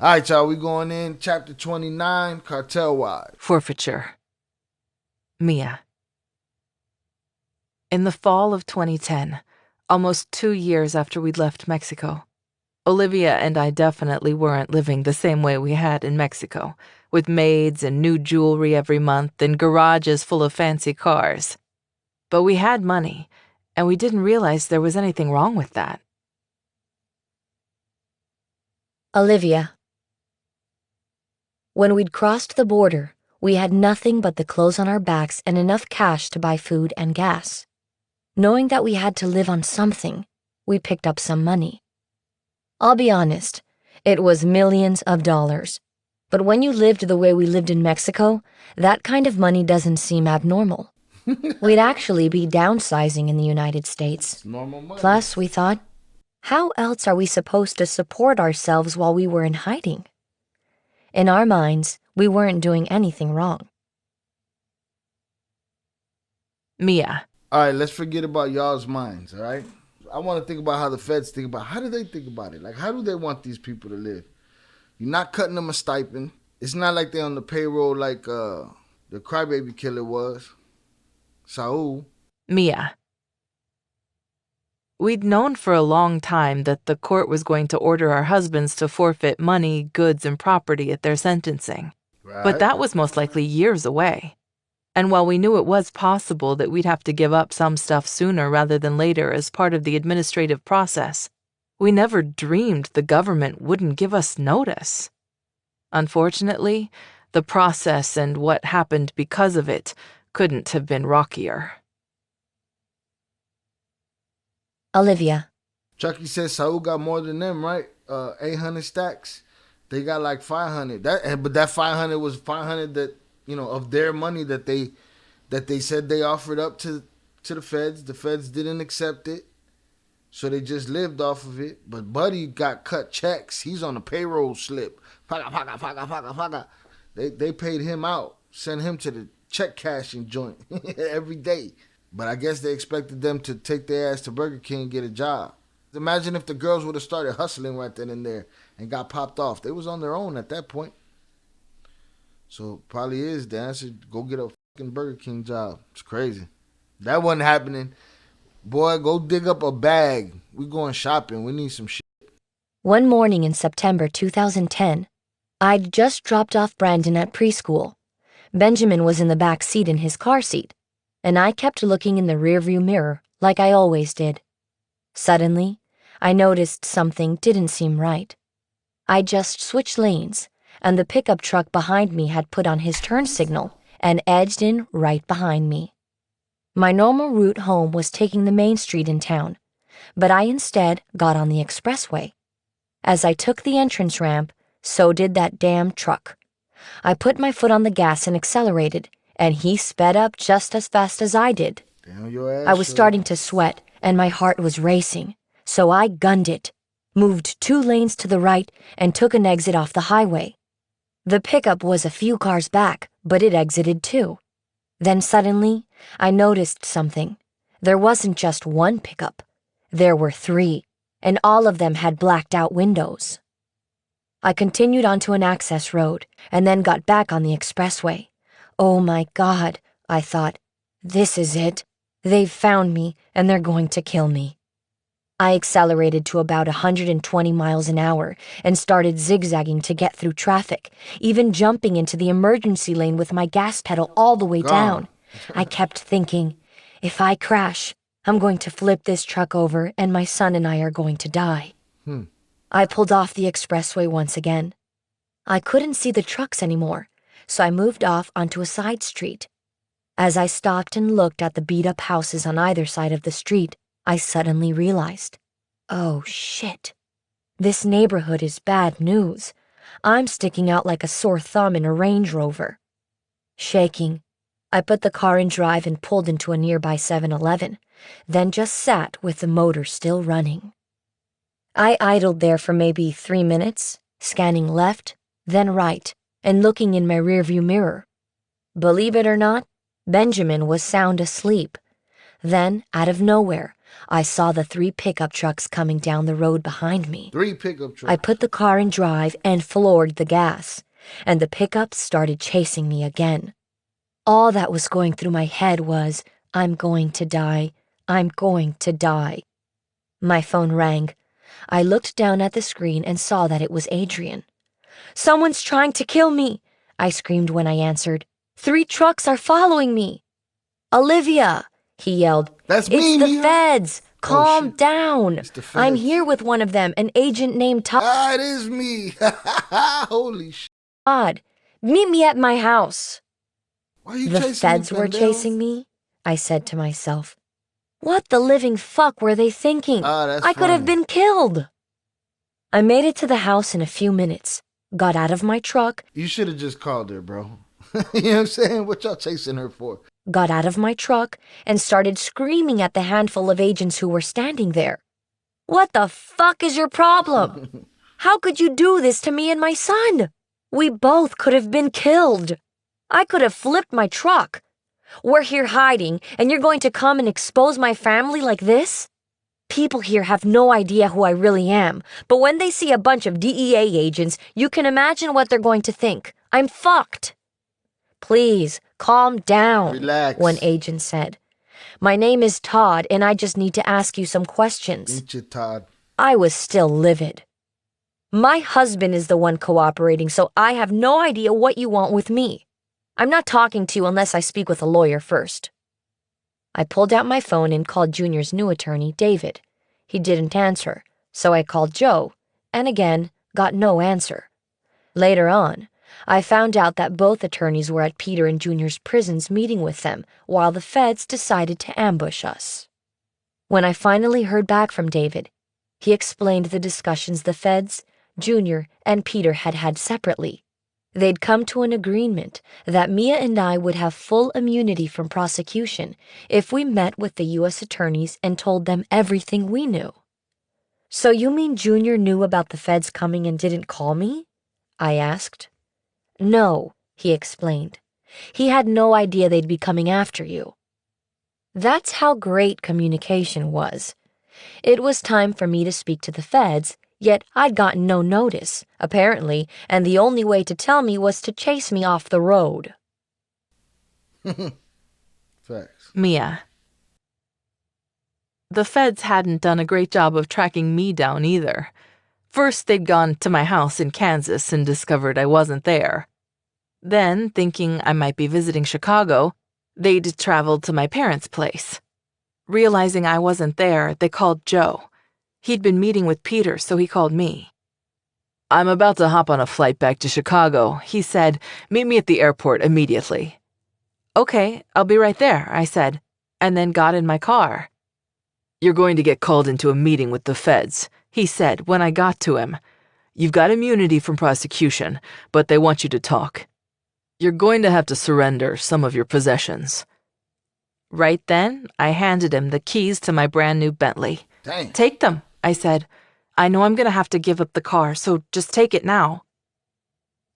All right, y'all, we going in. Chapter 29, Cartel Wives. Forfeiture. Mia. In the fall of 2010, almost 2 years after we'd left Mexico, Olivia and I definitely weren't living the same way we had in Mexico, with maids and new jewelry every month and garages full of fancy cars. But we had money, and we didn't realize there was anything wrong with that. Olivia. When we'd crossed the border, we had nothing but the clothes on our backs and enough cash to buy food and gas. Knowing that we had to live on something, we picked up some money. I'll be honest, it was millions of dollars. But when you lived the way we lived in Mexico, that kind of money doesn't seem abnormal. We'd actually be downsizing in the United States. It's normal money. Plus, we thought, how else are we supposed to support ourselves while we were in hiding? In our minds, we weren't doing anything wrong. Mia. All right, let's forget about y'all's minds, all right? I want to think about how the feds think about it. How do they think about it? Like, how do they want these people to live? You're not cutting them a stipend. It's not like they're on the payroll like the crybaby killer was. Saul. Mia. We'd known for a long time that the court was going to order our husbands to forfeit money, goods, and property at their sentencing. Right. But that was most likely years away. And while we knew it was possible that we'd have to give up some stuff sooner rather than later as part of the administrative process, we never dreamed the government wouldn't give us notice. Unfortunately, the process and what happened because of it couldn't have been rockier. Olivia. Chucky says Saul got more than them, right? 800 stacks. They got like 500. But that 500 was 500 that, of their money that they said they offered up to the feds. The feds didn't accept it, so they just lived off of it. But Buddy got cut checks. He's on a payroll slip. Paga, paga, paga, paga, paga. They paid him out, sent him to the check cashing joint every day. But I guess they expected them to take their ass to Burger King and get a job. Imagine if the girls would have started hustling right then and there and got popped off. They was on their own at that point. So probably is the answer. Go get a fucking Burger King job. It's crazy. That wasn't happening. Boy, go dig up a bag. We going shopping. We need some shit. One morning in September 2010, I'd just dropped off Brandon at preschool. Benjamin was in the back seat in his car seat, and I kept looking in the rearview mirror like I always did. Suddenly, I noticed something didn't seem right. I just switched lanes, and the pickup truck behind me had put on his turn signal and edged in right behind me. My normal route home was taking the main street in town, but I instead got on the expressway. As I took the entrance ramp, so did that damn truck. I put my foot on the gas and accelerated, and he sped up just as fast as I did. Damn your ass. I was starting to sweat, and my heart was racing, so I gunned it, moved 2 lanes to the right, and took an exit off the highway. The pickup was a few cars back, but it exited too. Then suddenly, I noticed something. There wasn't just one pickup. There were 3, and all of them had blacked out windows. I continued onto an access road, and then got back on the expressway. Oh my God, I thought, this is it. They've found me, and they're going to kill me. I accelerated to about 120 miles an hour and started zigzagging to get through traffic, even jumping into the emergency lane with my gas pedal all the way down. I kept thinking, if I crash, I'm going to flip this truck over and my son and I are going to die. I pulled off the expressway once again. I couldn't see the trucks anymore, so I moved off onto a side street. As I stopped and looked at the beat-up houses on either side of the street, I suddenly realized, oh shit, this neighborhood is bad news. I'm sticking out like a sore thumb in a Range Rover. Shaking, I put the car in drive and pulled into a nearby 7-Eleven, then just sat with the motor still running. I idled there for maybe 3 minutes, scanning left, then right, and looking in my rearview mirror. Believe it or not, Benjamin was sound asleep. Then, out of nowhere, I saw the 3 pickup trucks coming down the road behind me. 3 pickup trucks. I put the car in drive and floored the gas, and the pickups started chasing me again. All that was going through my head was, I'm going to die. I'm going to die. My phone rang. I looked down at the screen and saw that it was Adrian. Someone's trying to kill me, I screamed when I answered. 3 trucks are following me. Olivia, he yelled. That's It's me, the Mia. feds. Calm down. It's the feds. I'm here with one of them, an agent named Todd. Ah, it is me. Holy shit. Meet me at my house. Why are you The chasing feds me, were pendejo? chasing me, I said to myself. What the living fuck were they thinking? That's I could have funny. been killed. I made it to the house in a few minutes, got out of my truck, You should have just called her, bro. You know what I'm saying? What y'all chasing her for? got out of my truck, and started screaming at the handful of agents who were standing there. What the fuck is your problem? How could you do this to me and my son? We both could have been killed. I could have flipped my truck. We're here hiding, and you're going to come and expose my family like this? People here have no idea who I really am, but when they see a bunch of DEA agents, you can imagine what they're going to think. I'm fucked. Please, calm down, Relax. one agent said. My name is Todd, and I just need to ask you some questions. Ain't you, Todd? I was still livid. My husband is the one cooperating, so I have no idea what you want with me. I'm not talking to you unless I speak with a lawyer first. I pulled out my phone and called Junior's new attorney, David. He didn't answer, so I called Joe, and again, got no answer. Later on, I found out that both attorneys were at Peter and Junior's prisons meeting with them while the feds decided to ambush us. When I finally heard back from David, he explained the discussions the feds, Junior, and Peter had had separately. They'd come to an agreement that Mia and I would have full immunity from prosecution if we met with the U.S. attorneys and told them everything we knew. So you mean Junior knew about the feds coming and didn't call me? I asked. No, he explained. He had no idea they'd be coming after you. That's how great communication was. It was time for me to speak to the feds, yet I'd gotten no notice, apparently, and the only way to tell me was to chase me off the road. Facts. Mia. The feds hadn't done a great job of tracking me down either. First, they'd gone to my house in Kansas and discovered I wasn't there. Then, thinking I might be visiting Chicago, they'd traveled to my parents' place. Realizing I wasn't there, they called Joe. He'd been meeting with Peter, so he called me. I'm about to hop on a flight back to Chicago, he said. Meet me at the airport immediately. Okay, I'll be right there, I said, and then got in my car. You're going to get called into a meeting with the feds, he said when I got to him. You've got immunity from prosecution, but they want you to talk. You're going to have to surrender some of your possessions. Right then, I handed him the keys to my brand new Bentley. Dang. Take them, I said. I know I'm going to have to give up the car, so just take it now.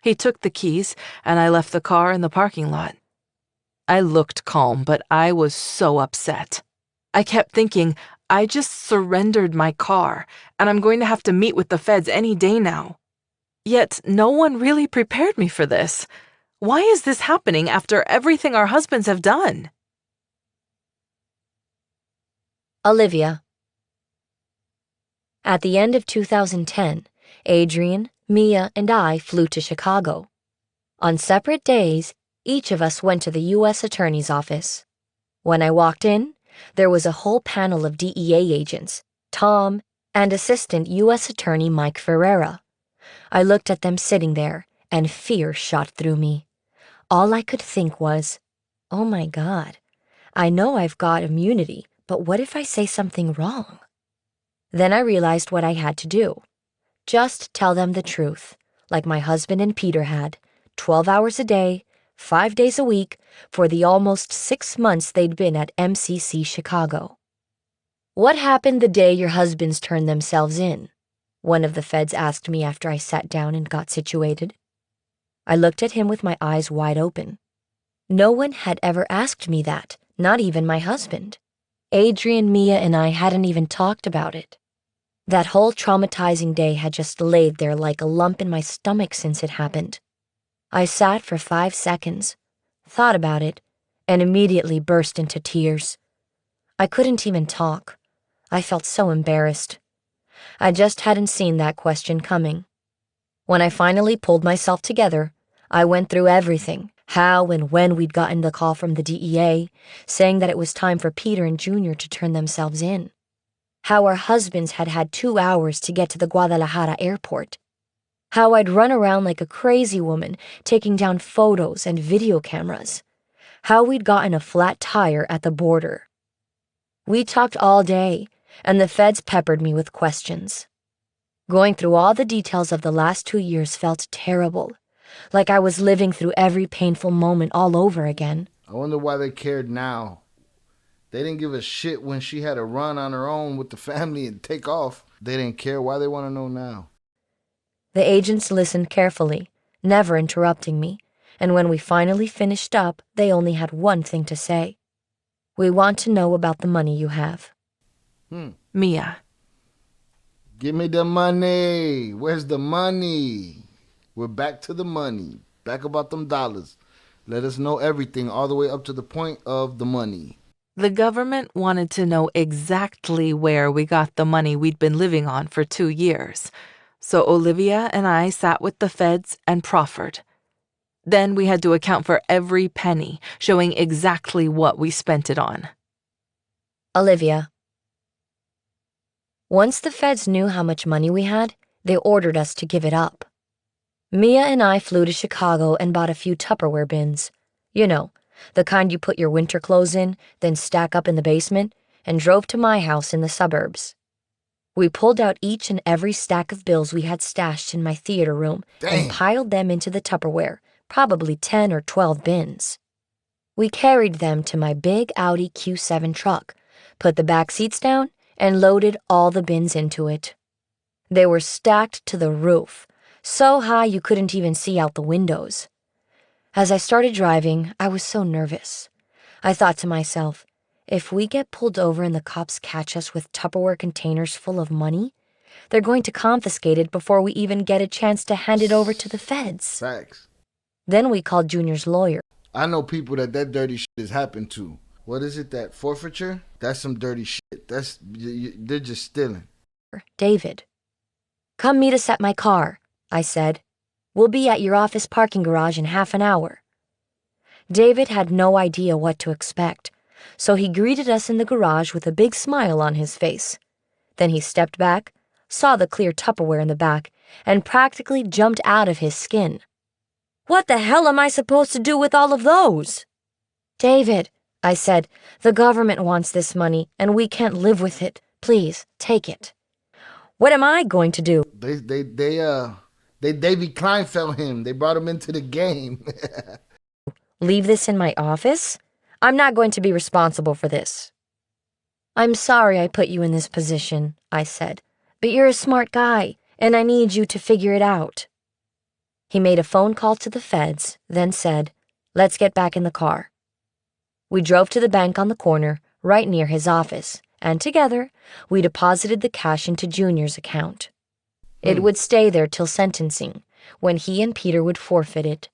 He took the keys, and I left the car in the parking lot. I looked calm, but I was so upset. I kept thinking, I just surrendered my car, and I'm going to have to meet with the feds any day now. Yet no one really prepared me for this. Why is this happening after everything our husbands have done? Olivia. At the end of 2010, Adrian, Mia, and I flew to Chicago. On separate days, each of us went to the U.S. Attorney's office. When I walked in, there was a whole panel of DEA agents, Tom, and Assistant U.S. Attorney Mike Ferreira. I looked at them sitting there, and fear shot through me. All I could think was, oh my God, I know I've got immunity, but what if I say something wrong? Then I realized what I had to do. Just tell them the truth, like my husband and Peter had, 12 hours a day, 5 days a week, for the almost 6 months they'd been at MCC Chicago. What happened the day your husbands turned themselves in? One of the feds asked me after I sat down and got situated. I looked at him with my eyes wide open. No one had ever asked me that, not even my husband. Adrian, Mia, and I hadn't even talked about it. That whole traumatizing day had just laid there like a lump in my stomach since it happened. I sat for 5 seconds, thought about it, and immediately burst into tears. I couldn't even talk. I felt so embarrassed. I just hadn't seen that question coming. When I finally pulled myself together, I went through everything, how and when we'd gotten the call from the DEA, saying that it was time for Peter and Junior to turn themselves in. How our husbands had had 2 hours to get to the Guadalajara airport. How I'd run around like a crazy woman, taking down photos and video cameras. How we'd gotten a flat tire at the border. We talked all day, and the feds peppered me with questions. Going through all the details of the last 2 years felt terrible, like I was living through every painful moment all over again. I wonder why they cared now. They didn't give a shit when she had to run on her own with the family and take off. They didn't care. Why they want to know now? The agents listened carefully, never interrupting me, and when we finally finished up, they only had one thing to say. We want to know about the money you have. Mia. Give me the money. Where's the money? We're back to the money. Back about them dollars. Let us know everything all the way up to the point of the money. The government wanted to know exactly where we got the money we'd been living on for 2 years. So Olivia and I sat with the feds and proffered. Then we had to account for every penny, showing exactly what we spent it on. Olivia. Once the feds knew how much money we had, they ordered us to give it up. Mia and I flew to Chicago and bought a few Tupperware bins. You know, the kind you put your winter clothes in, then stack up in the basement, and drove to my house in the suburbs. We pulled out each and every stack of bills we had stashed in my theater room and piled them into the Tupperware, probably 10 or 12 bins. We carried them to my big Audi Q7 truck, put the back seats down, and loaded all the bins into it. They were stacked to the roof, so high you couldn't even see out the windows. As I started driving, I was so nervous. I thought to myself, if we get pulled over and the cops catch us with Tupperware containers full of money, they're going to confiscate it before we even get a chance to hand it over to the feds. Facts. Then we called Junior's lawyer. I know people that dirty shit has happened to. What is it, that forfeiture? That's some dirty shit. They're just stealing. David. Come meet us at my car, I said. We'll be at your office parking garage in half an hour. David had no idea what to expect, so he greeted us in the garage with a big smile on his face. Then he stepped back, saw the clear Tupperware in the back, and practically jumped out of his skin. What the hell am I supposed to do with all of those? David, I said, the government wants this money, and we can't live with it. Please, take it. What am I going to do? They Davy Kleinfeld him. They brought him into the game. Leave this in my office? I'm not going to be responsible for this. I'm sorry I put you in this position, I said, but you're a smart guy, and I need you to figure it out. He made a phone call to the feds, then said, let's get back in the car. We drove to the bank on the corner, right near his office, and together, we deposited the cash into Junior's account. It would stay there till sentencing, when he and Peter would forfeit it.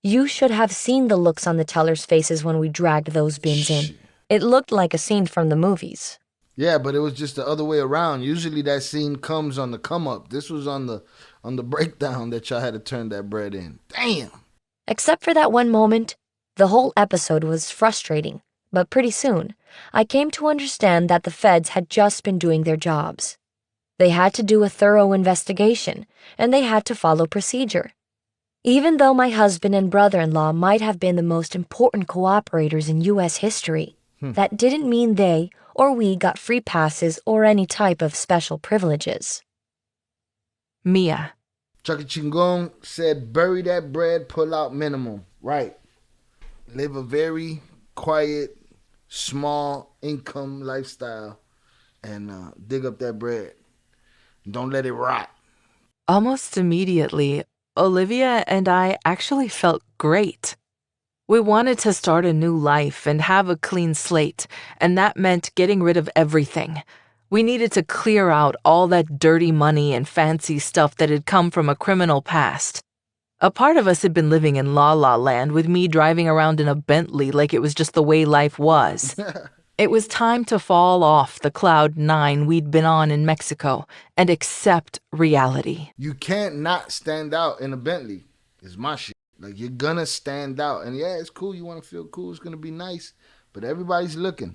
You should have seen the looks on the tellers' faces when we dragged those bins in. It looked like a scene from the movies. Yeah, but it was just the other way around. Usually that scene comes on the come up. This was on the breakdown that y'all had to turn that bread in. Damn. Except for that one moment, the whole episode was frustrating. But pretty soon, I came to understand that the feds had just been doing their jobs. They had to do a thorough investigation, and they had to follow procedure. Even though my husband and brother-in-law might have been the most important cooperators in U.S. history, that didn't mean they or we got free passes or any type of special privileges. Mia. Chucky Chingon said, bury that bread, pull out minimum. Right. Live a very quiet, small income lifestyle and dig up that bread. Don't let it rot. Almost immediately, Olivia and I actually felt great. We wanted to start a new life and have a clean slate, and that meant getting rid of everything. We needed to clear out all that dirty money and fancy stuff that had come from a criminal past. A part of us had been living in La La Land with me driving around in a Bentley like it was just the way life was. It was time to fall off the cloud nine we'd been on in Mexico and accept reality. You can't not stand out in a Bentley. It's my shit. Like, you're gonna stand out. And yeah, it's cool. You want to feel cool. It's gonna be nice. But everybody's looking.